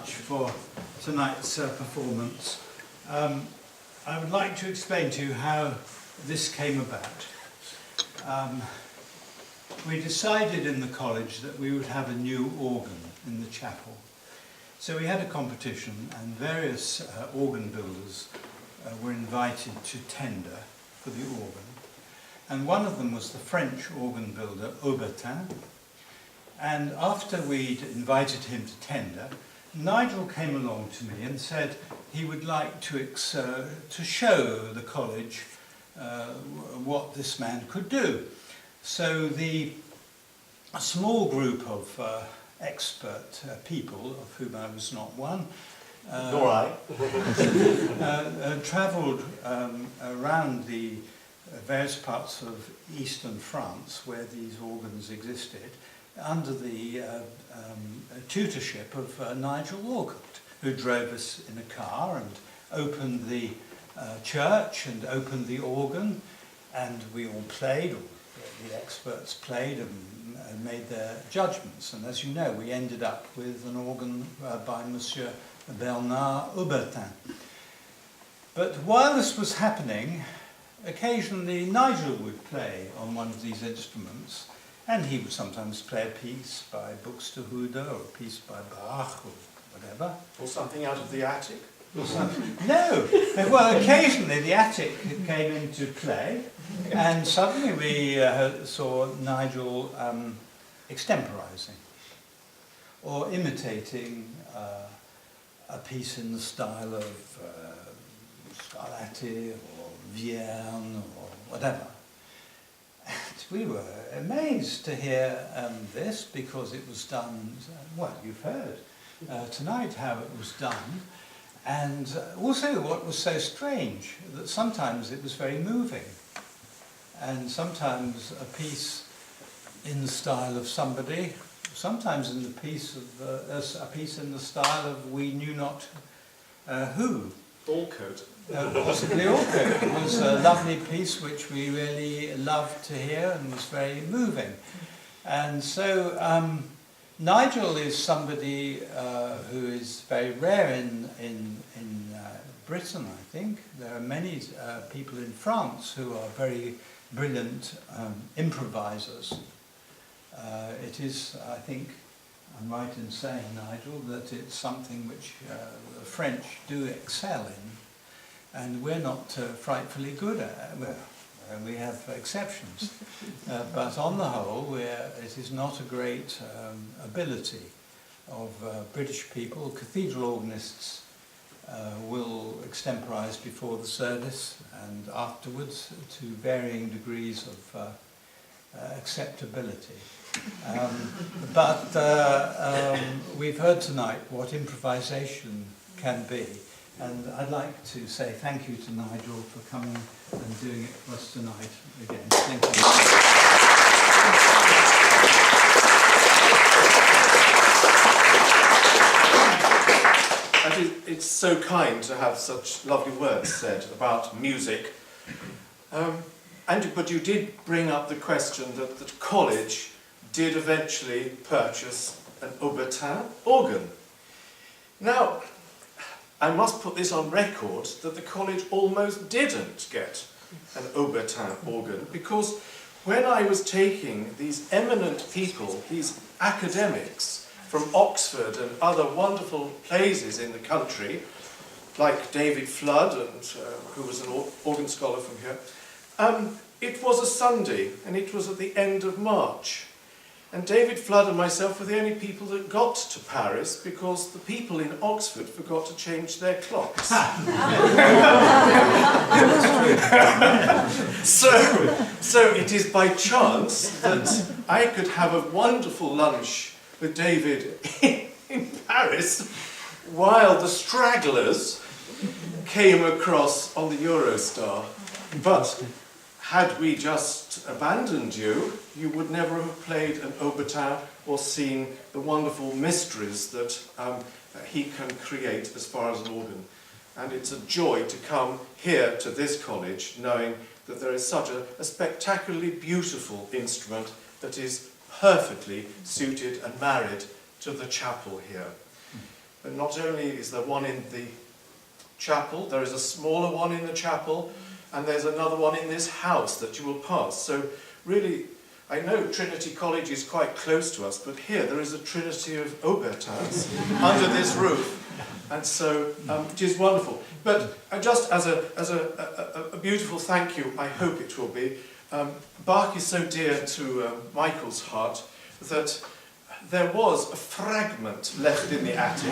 much for tonight's performance. I would like to explain to you how this came about. We decided in the college that we would have a new organ in the chapel. So we had a competition and various organ builders were invited to tender for the organ. And one of them was the French organ builder, Aubertin. And after we'd invited him to tender, Nigel came along to me and said he would like to show the college what this man could do. So a small group of expert people, of whom I was not one, nor I, travelled around the various parts of eastern France where these organs existed, under the tutorship of Nigel Allcoat, who drove us in a car and opened the church and opened the organ, and we all played, or the experts played and made their judgments. And as you know, we ended up with an organ by Monsieur Bernard Aubertin. But while this was happening, occasionally Nigel would play on one of these instruments, and he would sometimes play a piece by Buxtehude or a piece by Bach or whatever. Or something out of the attic? No. Well, occasionally the attic came into play, and suddenly we saw Nigel extemporizing or imitating a piece in the style of Scarlatti or Vierne or whatever. And we were amazed to hear this, because it was done, well, you've heard tonight how it was done, and also what was so strange, that sometimes it was very moving, and sometimes a piece in the style of somebody, sometimes in the piece of a piece in the style of we knew not who. Allcoat. Possibly Allcoat. It was a lovely piece which we really loved to hear and was very moving. And so Nigel is somebody who is very rare in Britain, I think. There are many people in France who are very brilliant improvisers. It is, I think, I'm right in saying, Nigel, that it's something which the French do excel in, and we're not frightfully good at it. Well, we have exceptions, but on the whole, it is not a great ability of British people. Cathedral organists will extemporize before the service and afterwards to varying degrees of acceptability. But we've heard tonight what improvisation can be, and I'd like to say thank you to Nigel for coming and doing it for us tonight again. Thank you. It's so kind to have such lovely words said about music. But you did bring up the question that the college did eventually purchase an Aubertin organ. Now, I must put this on record that the college almost didn't get an Aubertin organ, because when I was taking these eminent people, these academics from Oxford and other wonderful places in the country, like David Flood, who was an organ scholar from here, it was a Sunday, and it was at the end of March. And David Flood and myself were the only people that got to Paris, because the people in Oxford forgot to change their clocks. So it is by chance that I could have a wonderful lunch with David in Paris, while the stragglers came across on the Eurostar. But had we just abandoned you, you would never have played an Aubertin or seen the wonderful mysteries that he can create as far as an organ. And it's a joy to come here to this college knowing that there is such a spectacularly beautiful instrument that is perfectly suited and married to the chapel here. But not only is there one in the chapel, there is a smaller one in the chapel, and there's another one in this house that you will pass. So really, I know Trinity College is quite close to us, but here there is a trinity of Aubertins under this roof. And so it is wonderful. But just as a beautiful thank you, I hope it will be, Bach is so dear to Michael's heart that there was a fragment left in the attic.